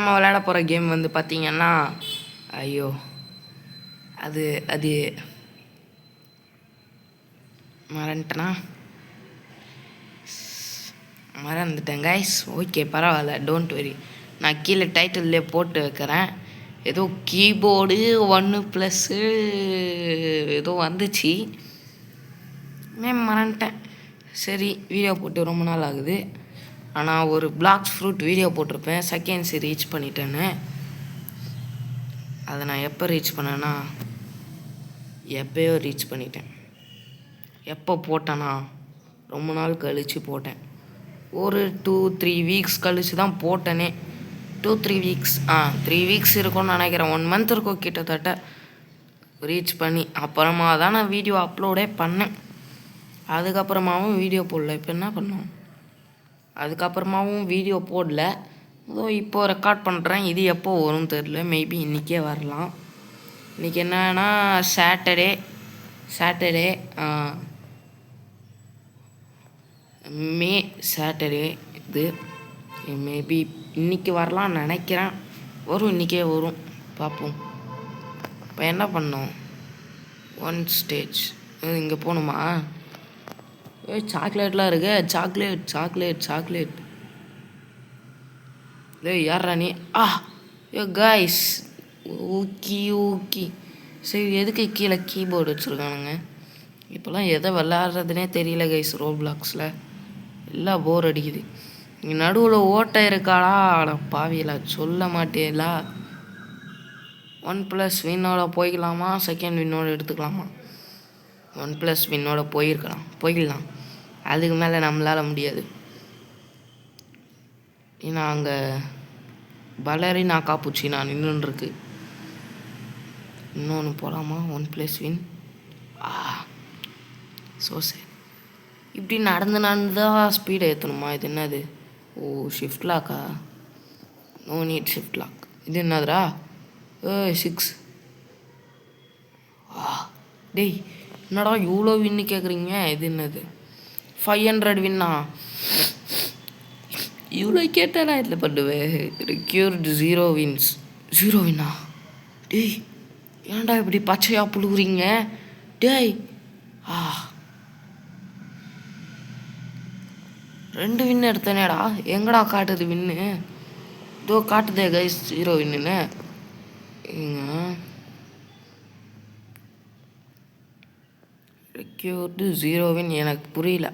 நம்ம விளையாட போகிற கேம் வந்து பார்த்திங்கன்னா ஐயோ அது அது மறந்துட்டேன் கைஸ். ஓகே பரவாயில்ல, டோன்ட் வெரி. நான் கீழே டைட்டில்லே போட்டு வைக்கிறேன். ஏதோ கீபோர்டு 1+ ஏதோ வந்துச்சு, மறந்துட்டேன். சரி, வீடியோ போட்டு ரொம்ப நாள் ஆகுது. ஆனால் ஒரு பிளாக்ஸ் ஃப்ரூட் வீடியோ போட்டிருப்பேன், செகண்ட்ஸ் ரீச் பண்ணிட்டேன்னு. அதை நான் எப்போ ரீச் பண்ணேன்னா எப்போயோ ரீச் பண்ணிட்டேன். எப்போ போட்டேன்னா ரொம்ப நாள் கழித்து போட்டேன். ஒரு 2-3 வீக்ஸ் கழித்து தான் போட்டேனே. 2-3 வீக்ஸ் 3 வீக்ஸ் இருக்கும்னு நினைக்கிறேன். 1 மந்த் இருக்கும் கிட்டத்தட்ட ரீச் பண்ணி. அப்புறமா தான் நான் வீடியோ அப்லோடே பண்ணேன். அதுக்கப்புறமாவும் வீடியோ போடல. இப்போ என்ன பண்ணோம், அதுக்கப்புறமாவும் வீடியோ போடல. இப்போது ரெக்கார்ட் பண்ணுறேன். இது எப்போ வரும்னு தெரில, மேபி இன்றைக்கே வரலாம். இன்றைக்கி என்னன்னா சாட்டர்டே மே சாட்டர்டே. இது மேபி இன்றைக்கி வரலான்னு நினைக்கிறேன். வரும், இன்றைக்கே வரும், பார்ப்போம். இப்போ என்ன பண்ணோம், 1 ஸ்டேஜ் இங்கே போகணுமா? சாக்லேட்லாம் இருக்கு. சாக்லேட் யாரா நீ? யோ கைஸ், ஓகே. சரி, எதுக்கு கீழே கீபோர்டு வச்சுருக்கானுங்க? இப்போலாம் எதை விளாட்றதுனே தெரியல கைஸ். ரோப்ளாக்ஸில் எல்லாம் போர் அடிக்குது. இங்கே நடுவில் ஓட்டை இருக்காளா? அட பாவியலா, சொல்ல மாட்டேலா. 1+ வின்னோட போய்க்கலாமா, செகண்ட் வின்னோட எடுத்துக்கலாமா? 1+ வின்னோட போய்க்கலாம். அதுக்கு மேலே நம்மளால் முடியாது. ஏன்னா அங்கே பலரினா காப்புச்சினா நின்றுருக்கு. இன்னொன்று போகலாமா? 1+ வின். சரி, இப்படி நடந்து தான் ஸ்பீடை ஏற்றணுமா? இது என்னது? ஷிஃப்ட் லாக்கா? No need shift lock. இது என்னதுரா? 6. டேய், என்னடா இவ்வளோ வின்னு கேட்குறீங்க? இது என்னது? 500 வின்னா? இவ்வளோ கேட்டால் நான் இதில் பண்ணுவேன். Required 0 wins. 0 வின்னா? டேய், ஏன்டா இப்படி பச்சையாக புழுகுறீங்க? டேய், 2 வின்னு எடுத்தனேடா. எங்கடா காட்டுது வின்னு? இதோ காட்டுதே கைஸ் 0 வின்னுன்னு. Required 0 win. எனக்கு புரியல.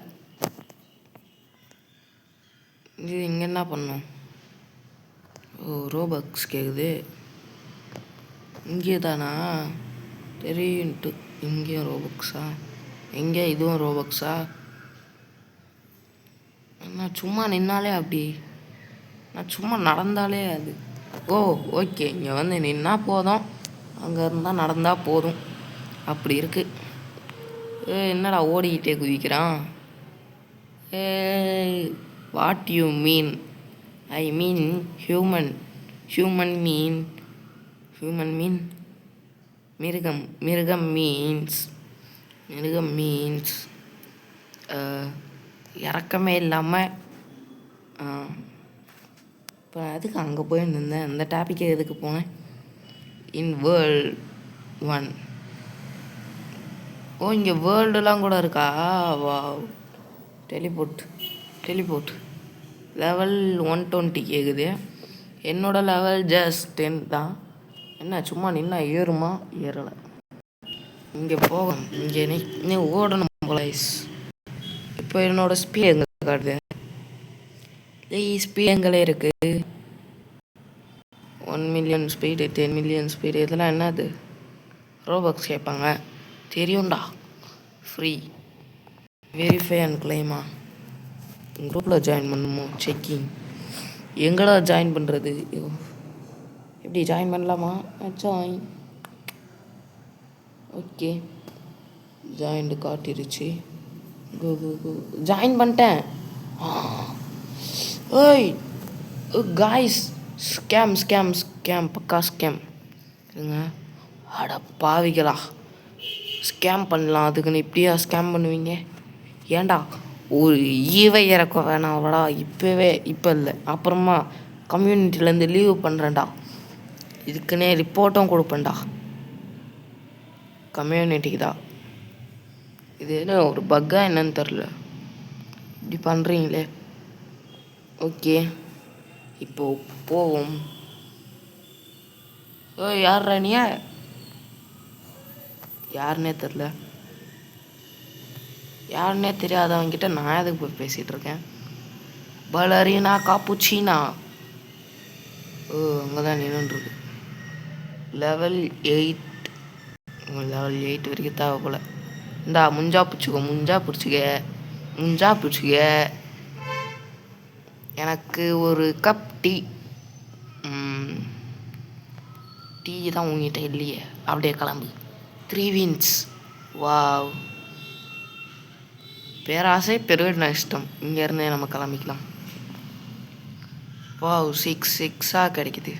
இது இங்கே என்ன பண்ணும்? ரோபக்ஸ் கேட்குது. இங்கே தானா தெரியுன்ட்டு. இங்கேயும் ரோபக்ஸா? எங்கே இதுவும் ரோபக்ஸா? நான் சும்மா நின்னாலே அப்படி, நான் சும்மா நடந்தாலே அது. ஓகே, இங்கே வந்து நின்னா போதும், அங்கே இருந்தால் நடந்தால் போதும், அப்படி இருக்குது. என்னடா ஓடிக்கிட்டே குதிக்கிறான்? What you mean? I mean human mean மிருகம் மீன்ஸ் இறக்கமே இல்லாமல். இப்போ அதுக்கு அங்கே போயிருந்தேன். அந்த டாப்பிக்கை எதுக்கு போனேன்? In world 1. இங்கே வேர்ல்டுலாம் கூட இருக்கா? வா, டெலிபோர்ட் லெவல் 120 கேட்குது. என்னோட லெவல் ஜஸ்ட் 10 தான். என்ன சும்மா நின்னா ஏறுமா? ஏறலை. இங்கே போகணும், இங்கே நீ ஓடணும் போலைஸ். இப்போ என்னோடய ஸ்பீட் எங்கே காட்டுது? ஸ்பீட் எங்களே இருக்குது. 1 மில்லியன் ஸ்பீடு, 10 மில்லியன் ஸ்பீடு. இதெல்லாம் என்னது? ரோபக்ஸ் கேட்பாங்க, தெரியும்டா. ஃப்ரீ வெரிஃபை அண்ட் கிளைமா. குரூப்பில் ஜாயின் பண்ணணுமோ? செக்கிங் எங்கடா ஜாயின் பண்ணுறது? எப்படி ஜாயின் பண்ணலாமா? ஜாயின். Okay, joint காட்டிருச்சு. கோ ஜாயின் பண்ணிட்டேன். காய்ஸ், ஸ்கேம் பக்கா ஸ்கேம். இருங்க, அட பாவிகளா, ஸ்கேம் பண்ணலாம். அதுக்குன்னு இப்படியா ஸ்கேம் பண்ணுவீங்க? ஏன்டா ஒரு ஈவை இறக்க வேணாம்டா இப்போவே? இப்போ இல்லை, அப்புறமா கம்யூனிட்டிலேருந்து லீவ் பண்ணுறேன்டா. இதுக்குன்னே ரிப்போர்ட்டும் கொடுப்பேன்டா கம்யூனிட்டிக்கு தான். இது என்ன ஒரு பக்கா என்னன்னு தெரில, இப்படி பண்ணுறீங்களே. ஓகே, இப்போ போவோம். யார்ரா நீ? யாருன்னே தெரில, யாருன்னே தெரியாதவங்கிட்ட நான் எதுக்கு போய் பேசிகிட்டு இருக்கேன்? பலரினா காப்புச்சினா. அங்கே தான் நின்றுருக்கு. லெவல் 8. லெவல் 8 வரைக்கும் தேவை போல். இந்தா முஞ்சா பிடிச்சிக்க. எனக்கு ஒரு கப் டீ. டீ தான் உங்ககிட்ட இல்லையே, அப்படியே கிளம்பு. 3 wins. வாவ், பேராசை பெருவிட இஷ்டம். இங்கேருந்தே நம்ம கிளம்பிக்கலாம். வாவ், 6 கிடைக்குது.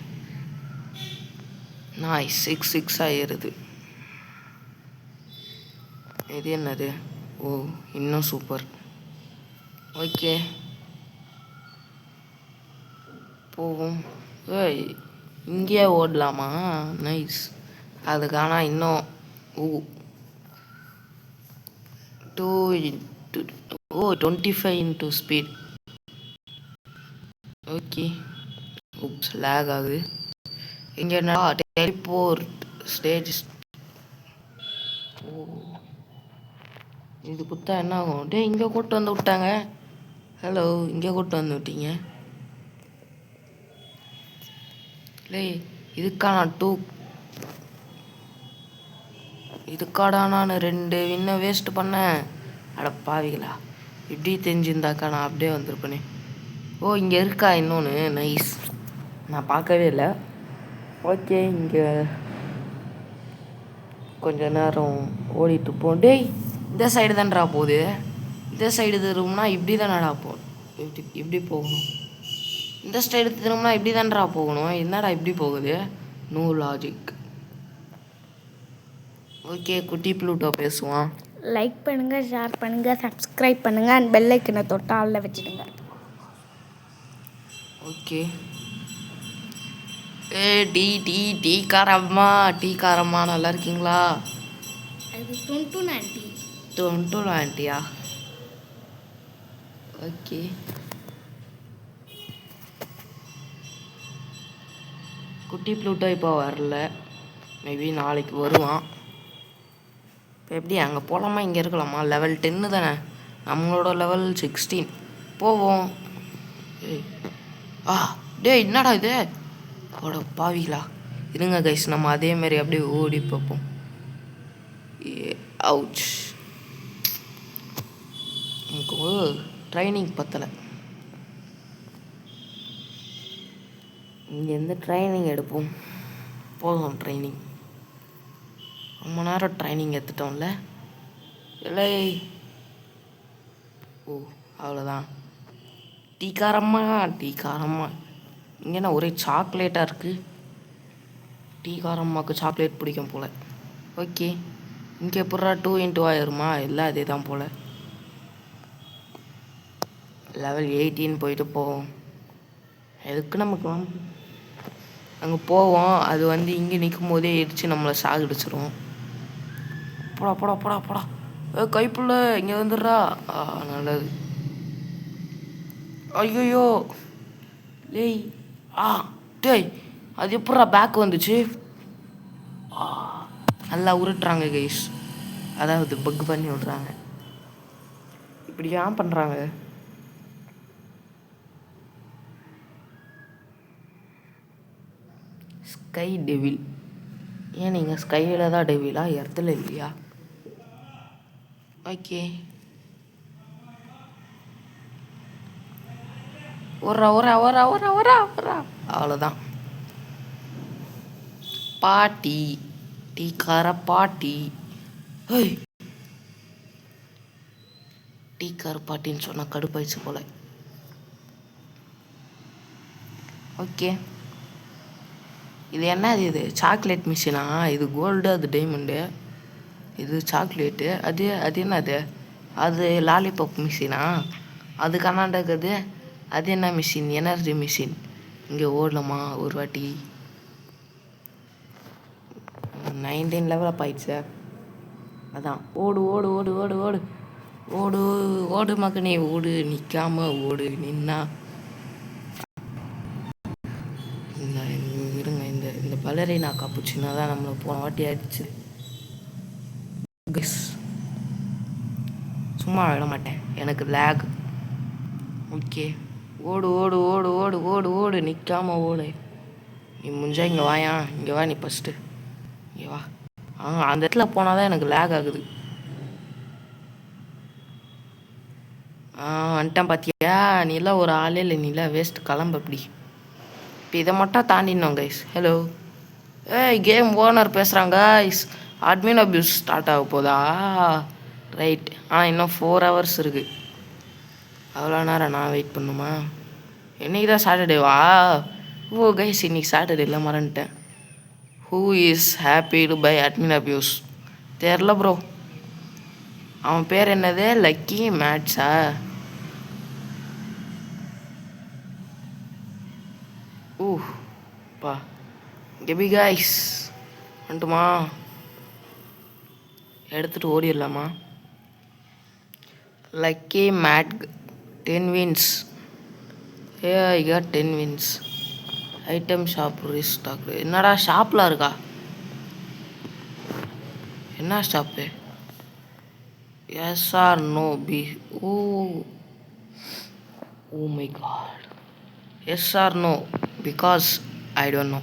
நாய்ஸ், 6 ஏறுது. இது என்னது? ஓ, இன்னும் சூப்பர். ஓகே, போவோம். இங்கேயே ஓடலாமா? நைஸ். அதுக்கான இன்னும் 25 into ஸ்பீட். ஓகே, லேக் ஆகுது. இங்கே என்ன டெலிபோர்ட் ஸ்டேஜ். இது குத்தா என்ன ஆகும்? இங்கே கூட்டு வந்து விட்டாங்க. ஹலோ, இங்கே கூட்டு வந்து விட்டீங்க. இதுக்காடா நான் 2 வின்னை வேஸ்ட் பண்ணேன். அட பாவிகளா, இப்படி தெரிஞ்சிருந்தாக்கா நான் அப்படியே வந்திருப்பேனே. இங்கே இருக்கா இன்னொன்று? நைஸ், நான் பார்க்கவே இல்லை. ஓகே, இங்கே கொஞ்ச நேரம் ஓடிட்டு போம். இந்த சைடு தான்டா போகுது. இந்த சைடு திரும்பினா இப்படி தானடா இப்படி போகணும். இந்த சைடு திரும்பினா இப்படி தான்டா போகணும். என்னடா இப்படி போகுது? No logic. ஓகே, குட்டி ப்ளூட்டோ பேசுவான். லைக் பண்ணுங்கள், ஷேர் பண்ணுங்கள், சப்ஸ்கிரைப் பண்ணுங்கள், அண்ட் பெல் ஐக்கனை தொட்டு ஆளில் வச்சுடுங்க. ஓகே. டீக்காரம்மா நல்லா இருக்கீங்களா? அது டொண்டு ஆண்டியா? ஓகே, குட்டி ப்ளூட்டோ இப்போ வரல, மேபி நாளைக்கு வருவான். இப்போ எப்படி அங்கே போகலாமா, இங்கே இருக்கலாமா? லெவல் 10 தானே, நம்மளோட லெவல் 16. போவோம். என்னடா இது? பாவிகளா, இருங்க கைஸ், நம்ம அதேமாரி அப்படியே ஓடி பார்ப்போம். அவுச், நமக்கு ட்ரைனிங் பத்தலை. இங்கேருந்து ட்ரைனிங் எடுப்போம். போதும் ட்ரைனிங், ரொம்ப நேரம் ட்ரைனிங் எடுத்துட்டோம்ல. இல்லை, அவ்வளோதான். டீக்காரம்மா. இங்கே என்ன ஒரே சாக்லேட்டாக இருக்குது? டீக்காரம்மாவுக்கு சாக்லேட் பிடிக்கும் போல். ஓகே, இங்கே எப்பட்றா 2 into ஆயிருமா? இல்லை, அதே தான் போல். லெவல் 18 போயிட்டு போவோம். எதுக்கு நமக்கு அங்கே போவோம், அது இங்கே நிற்கும் போதே இடித்து நம்மளை சாகடிச்சிரும். போடா. கைப்புள்ள இங்கே வந்துடுறா. நல்லது. ஐயோ, அது எப்பட்றா பேக் வந்துச்சு? நல்லா உருட்டுறாங்க கைஸ், அதாவது பக் பண்ணி விட்றாங்க. இப்படி ஏன் பண்ணுறாங்க? Sky devil. ஏன் நீங்கள் ஸ்கையில் தான் டெவிலா, எர்த்தில் இல்லையா? ஓகே, அவ்வளோதான். பாட்டி, டீக்கார பாட்டி. டீக்கார பாட்டின்னு சொன்னால் கடுப்பாயிடுச்சு போல. ஓகே, இது என்னது? இது சாக்லேட் மிஷினா? இது கோல்டு, அது டைமண்டு, இது சாக்லேட்டு. அது என்னது? அது லாலிபாப் மிஷினா? அது கர்நாடகது. அது என்ன மிஷின்? Energy machine. இங்கே ஓடலாமா ஒரு வாட்டி? 19 லெவல் அப் ஆயிடுச்சு. அதான் ஓடு ஓடு ஓடு ஓடு ஓடு ஓடு ஓடு மகனே ஓடு, நிற்காம ஓடு, நின்னா இருங்க. இந்த இந்த பலரினா காப்புச்சின்னா தான் நம்மளை போன வாட்டி ஆயிடுச்சு. சும்மா விட மாட்டேன், எனக்கு லேக். ஓகே, ஓடு ஓடு ஓடு ஓடு ஓடு ஓடு, நிற்காம ஓடு. நீ முடிஞ்சா இங்கே வாயா, இங்கே வா, நீ ஃபஸ்ட்டு இங்கே வா. அந்த இடத்துல போனால் தான் எனக்கு லேக் ஆகுது. வந்துட்டேன் பார்த்தியா? நீலாம் ஒரு ஆளே இல்லை, நீலாம் வேஸ்ட், கிளம்பு அப்படி. இப்போ இதை மட்டும் தாண்டினோம் கைஸ். ஹலோ, ஏய் கேம் ஓனர் பேசுகிறாங்க கைஸ். அட்மின் அப்யூஸ் ஸ்டார்ட் ஆக போதா? ரைட். இன்னும் 4 hours இருக்குது. அவ்வளோ நேரம் நான் வெயிட் பண்ணுமா? இன்றைக்கி தான் சாட்டர்டேவா? ஓ கைஸ், இன்றைக்கி சாட்டர்டே இல்லை, மறந்துட்டேன். Who is happy to buy admin abuse? தெரில ப்ரோ. அவன் பேர் என்னது? லக்கி மேட்ஸா? பா கெபி கைஸ் வந்துட்டுமா? எடுத்துகிட்டு ஓடிடலாமா? Lucky mate 10 wins. I got 10 wins. Item shop restock. என்னடா ஷாப்பில் இருக்கா? என்ன shop? Yes or no B. Oh my God. Yes or no, because I don't know.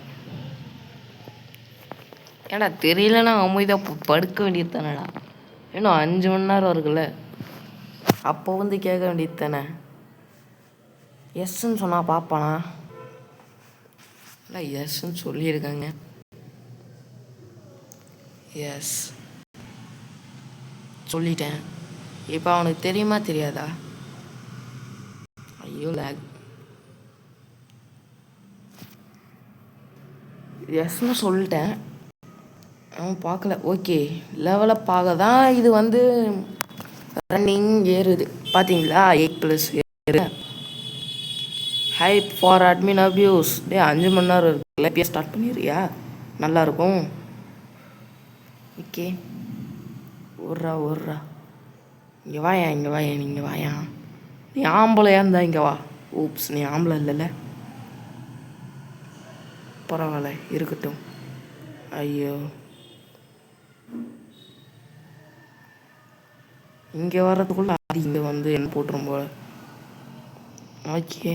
ஏடா தெரியலன்னா அமைதியாக படுக்க வேண்டியது தானேடா. இன்னும் 5 மணி நேரம் இருக்குல்ல, அப்போ வந்து கேட்க வேண்டியது தானே. எஸ்ன்னு சொன்னால் பார்ப்பானா? இல்லை எஸ்ன்னு சொல்லியிருக்காங்க. எஸ் சொல்லிட்டேன். இப்போ அவனுக்கு தெரியுமா தெரியாதா? ஐயோ லேக். எஸ்ன்னு சொல்லிட்டேன், அவன் பார்க்கல. ஓகே, லெவலப் ஆக தான் இது வந்து ரன்னிங் ஏறுது பார்த்தீங்களா? 8+ ஏறு. Hype for admin abuse. 5 மணி நேரம் இருக்குல்ல, இப்பயே ஸ்டார்ட் பண்ணிடுறியா? நல்லாயிருக்கும். ஓகே, ஒர்றா இங்கே வாயா, இங்கே வாயா, நீங்கள் வாயா. நீ ஆம்பளையா இருந்தா இங்கே வா. ஊப்ஸ், நீ ஆம்பளை இல்லைல்ல, பரவாயில்ல இருக்கட்டும். ஐயோ, இங்கே வர்றதுக்குள்ள அது இங்கே வந்து என்ன போட்டுரும் போல. ஓகே,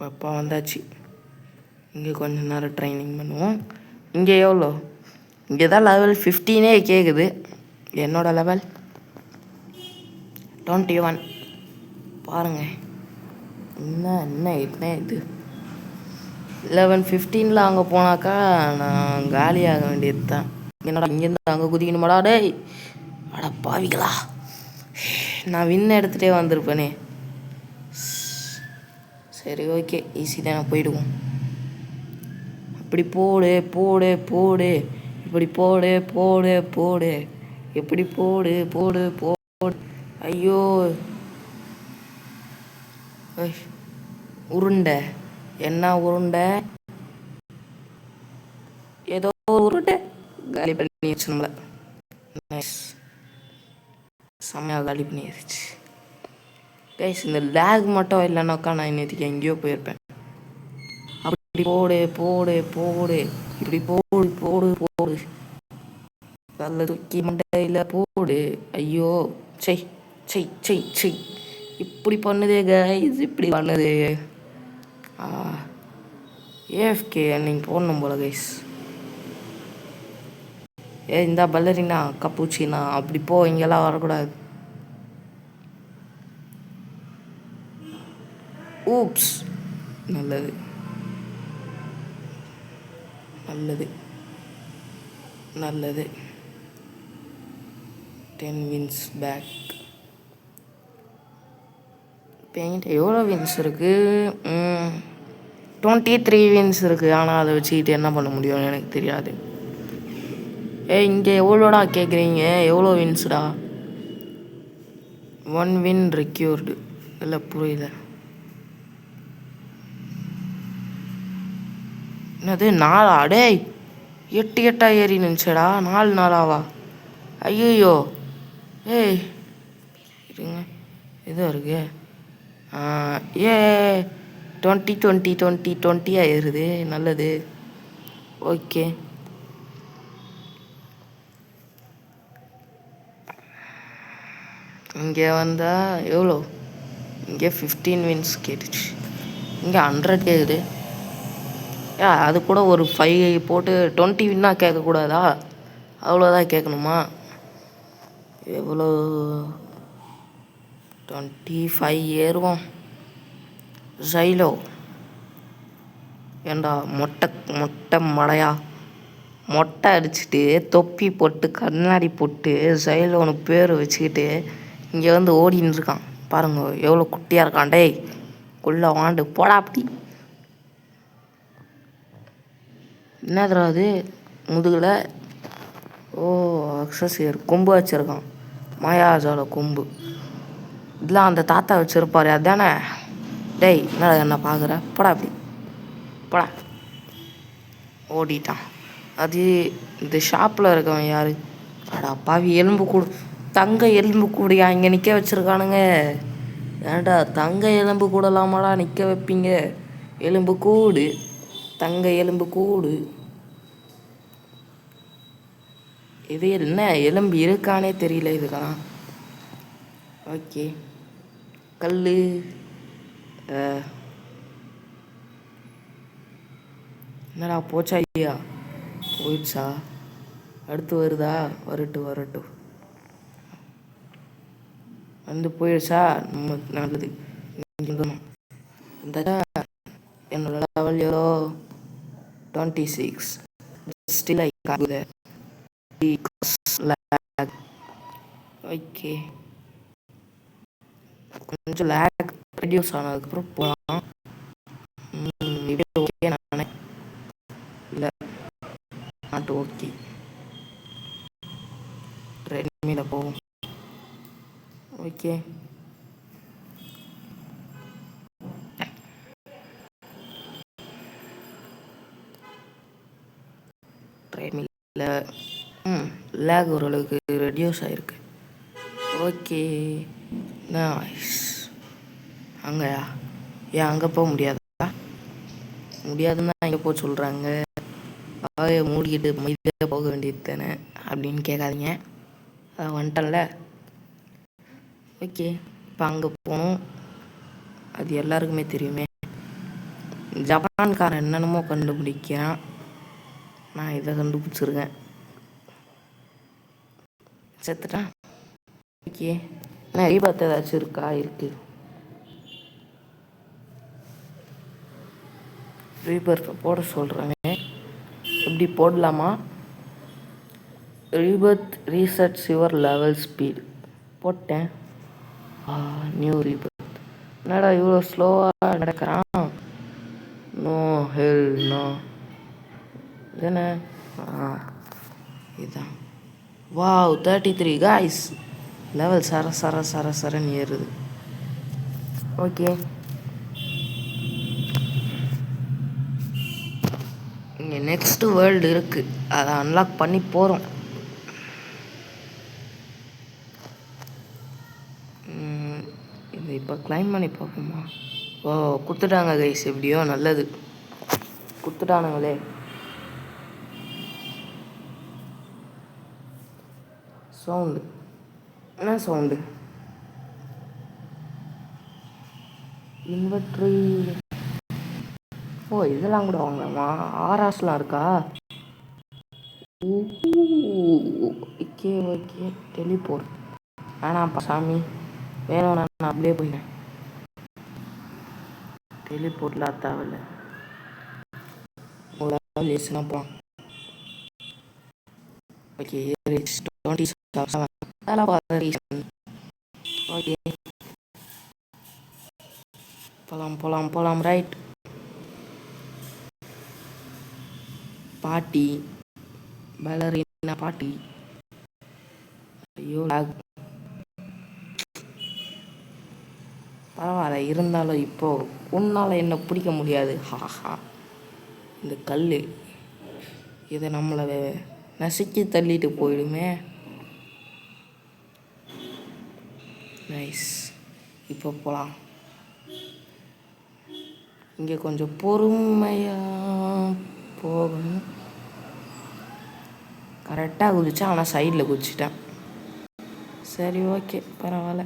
அப்பா வந்தாச்சு. இங்கே கொஞ்ச நேரம் ட்ரைனிங் பண்ணுவோம். இங்கே எவ்வளோ? இங்கே தான் லெவல் 15 கேட்குது. என்னோடய லெவல் 21. பாருங்கள் என்ன இது 11-15 அங்கே போனாக்கா நான் காலியாக வேண்டியது தான். என்னடா இங்கேருந்து அங்கே குதிக்கணுமாடா? டேய் அட பாவிகளா, நான் வின்ன எடுத்துகிட்டே வந்திருப்பேனே. சரி ஓகே, ஈஸி தானே, போயிடுவோம். அப்படி போடு போடு போடு, இப்படி போடு போடு போடு, எப்படி போடு போடு போடு. ஐயோ உருண்டை, என்ன உருண்டை? ஏதோ உருண்டை காலி பண்ணிடுச்சு நம்மளை. நைஸ், செம்மையாக காலி பண்ணிடுச்சு கைஸ். இந்த லேக் மட்டும் இல்லைனாக்கா நான் இன்னைக்கு எங்கேயோ போயிருப்பேன். அப்படி போடு போடு போடு, இப்படி போடு போடு போடு, நல்ல தூக்கி மண்டையில் போடு. ஐயோ செய் செய் செய் செய், இப்படி பண்ணுதே கைஸ், இப்படி பண்ணுது. ஏஎஃப்கே நீங்கள் போடணும் போல கைஸ். இந்த பல்லரினா கப்பூச்சினா அப்படி போ, இங்கெல்லாம் வரக்கூடாது. ஊப்ஸ், நல்லது நல்லது நல்லது. 10 wins பேக். இப்போ என்கிட்ட எவ்வளோ வின்ஸ் இருக்குது? 23 wins இருக்குது. ஆனால் அதை வச்சுக்கிட்டு என்ன பண்ண முடியும்னு எனக்கு தெரியாது. இங்கே எவ்வளோடா கேட்குறீங்க? எவ்வளோ வின்ஸ்டா? 1 win ரெக்யூர்டு. இல்லை புரியல. என்னது 4 டேய் 8 ஏறி நினச்சடா 4 ஐயோ ஏய் இருங்க இதோ இருக்கு ஏ 20 ஆயிடுது நல்லது ஓகே இங்கே வந்தால் எவ்வளோ இங்கே 15 வின்ஸ் கேட்டுச்சு இங்கே 100 கேட்குது அது கூட ஒரு 5 போட்டு 20 வின்னா கேட்கக்கூடாதா அவ்வளோதான் கேட்கணுமா எவ்வளோ 25 ஏறுவோம் ஜைலோ ஏண்டா மொட்டை மடையா மொட்டை அடிச்சுட்டு தொப்பி போட்டு கண்ணாடி போட்டு ஜைலோன்னு பேர் வச்சுக்கிட்டு இங்கே வந்து ஓடின்னு இருக்கான் பாருங்க எவ்வளோ குட்டியாக இருக்கான் டேய் குள்ள வாண்டு போடா அப்படி என்னதுடா அது முதுகில் ஓ அக்சஸியர் கொம்பு வச்சுருக்கான் மாயாஜால கொம்பு இதெல்லாம் அந்த தாத்தா வச்சுருப்பாரு அதானே டேய் என்ன பார்க்குற போடா அப்படி போடா ஓடிட்டான் அது இந்த ஷாப்பில் இருக்கவன் யார் அடா பாவி எலும்பு கூடு தங்க எலும்பு கூடியா இங்கே நிற்க வச்சுருக்கானுங்க ஏன்டா தங்க எலும்பு கூடலாமாடா நிற்க வைப்பீங்க எலும்பு கூடு தங்க எலும்பு கூடு இது என்ன எலும்பு இருக்கானே தெரியல இதுக்கெல்லாம் ஓகே கல் என்னடா போச்சா ஐயா போயிடுச்சா அடுத்து வருதா வரட்டும் வந்து போயிடுச்சா நம்ம நல்லது இந்த என்னோட லெவல் எவ்வளோ 26 ஸ்டில் ஐ காகுத ஓகே கொஞ்சம் லேக் ரெடியூஸ் ஆனதுக்கப்புறம் போகலாம் இது ஓகே நானே இல்லை நாட்டு ஓகே ரெட்மியில் போவோம் ஓகே ரெட்மியில் லேக் ஓரளவுக்கு ரெடியூஸ் ஆகிருக்கு ஓகே நைஸ் அங்கேயா ஏன் அங்கே போக முடியாதா முடியாதுன்னு தான் எங்கே போக சொல்கிறாங்க மூடிக்கிட்டு மைதில் போக வேண்டியது தானே அப்படின்னு கேட்காதீங்க அதான் வந்துட்டேன்ல ஓகே இப்போ அங்கே போகணும் அது எல்லாருக்குமே தெரியுமே ஜப்பான்காரன் என்னென்னமோ கண்டுபிடிக்கிறான் நான் இதை கண்டுபிடிச்சிருக்கேன் செத்துட்டான் ஓகே என்ன ரீபாத் ஏதாச்சும் இருக்கா இருக்குது ரீபர்த்தை போட சொல்கிறாங்க எப்படி போடலாமா ரீபர்த் ரீசெட்ஸ் யுவர் லெவல் ஸ்பீட் போட்டேன் நியூ ரீபர்த் என்னடா இவ்வளோ ஸ்லோவாக நடக்கிறான் நோ ஹெல் நோ இதுதானே இதுதான் வாவ் 33 காய்ஸ் லெவல் சரன்னு ஏறுது ஓகே இங்கே நெக்ஸ்ட்டு வேர்ல்டு இருக்குது அதை அன்லாக் பண்ணி போகிறோம் இதை இப்போ கிளைம் பண்ணி பார்ப்போமா ஓ குத்துட்டாங்க கைஸ் எப்படியோ நல்லது குத்துட்டானுங்களே சவுண்டு என்ன சவுண்டு இன்வெர்ட்ரி ஓ இதெல்லாம் கூட வாங்கலாமா ஆராஸ்லாம் இருக்கா ஓகே ஓகே டெலிபோர்ட் வேணாம்ப்பா சாமி வேணும் நான் அப்படியே போயிட்டேன் டெலிபோர்ட்லாம் தேவையில்ல உங்களால் லேசுனா போகலாம் ஓகே 27 ஓகே போகலாம் ரைட் பாட்டி பலரினா பாட்டி ஐயோ பரவாயில்ல இருந்தாலும் இப்போ உன்னால் என்ன பிடிக்க முடியாது ஹாஹா இந்த கல் இதை நம்மளை நசுக்கி தள்ளிட்டு போயிடுமே. நைஸ். இப்போ போகலாம். இங்கே கொஞ்சம் பொறுமையாக போகணும். கரெக்டாக குதிச்சா, ஆனால் சைடில் குதிச்சிட்டேன். சரி, ஓகே, பரவாயில்ல,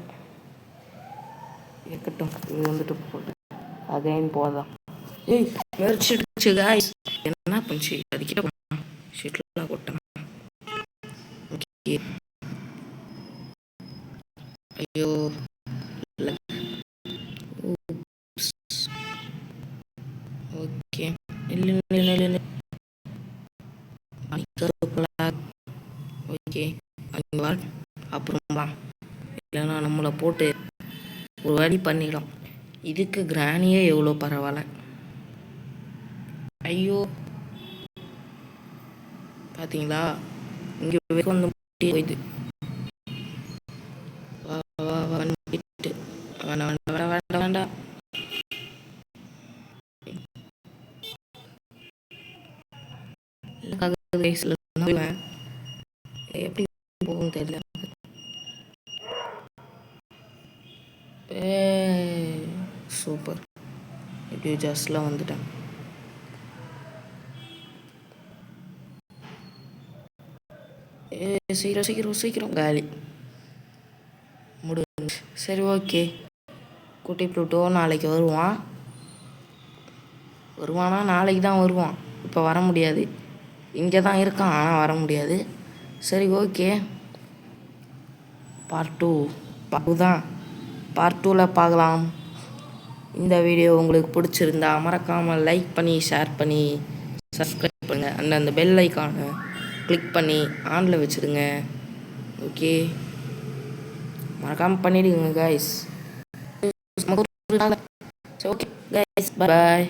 இருக்கட்டும். இது வந்துட்டு போட்டு அகைன் போதான். ஏய், மெரிச்சிடுச்சு காய்ஸ். என்ன பண்ணுச்சு? அதுக்கிட்ட போனா ஷிட்லாம் போட்டேன். ஓகே. ஐயோ, ஓகே. இல்லை, ஓகே, அங்கே அப்புறம் வா. இல்லைன்னா நம்மளை போட்டு ஒரு வழி பண்ணிடலாம். இதுக்கு கிராணியே எவ்வளோ பரவாயில்ல. ஐயோ, பார்த்தீங்களா? இங்கே வந்து போயிடுது. வேண்டாம். எப்படி போகும் தெரியல. சூப்பர். எப்படியோ ஜஸ்ட்லாம் வந்துட்டேன். சீக்கிரம் காலி முடிஞ்சு. சரி, ஓகே. குட்டி ப்ளூட்டோ நாளைக்கு வருவானா? நாளைக்கு தான் வருவான். இப்போ வர முடியாது. இங்கே தான் இருக்கான், ஆனால் வர முடியாது. சரி, ஓகே. பார்ட் 2 தான். பார்ட் 2ல் பார்க்கலாம். இந்த வீடியோ உங்களுக்கு பிடிச்சிருந்தா மறக்காமல் லைக் பண்ணி, ஷேர் பண்ணி, சப்ஸ்கிரைப் பண்ணுங்கள். அந்த பெல் ஐக்கானை கிளிக் பண்ணி ஆனில் வச்சுடுங்க. ஓகே, மறக்காமல் பண்ணிவிடுங்க கைஸ். ஓகே கைஸ், பாய்.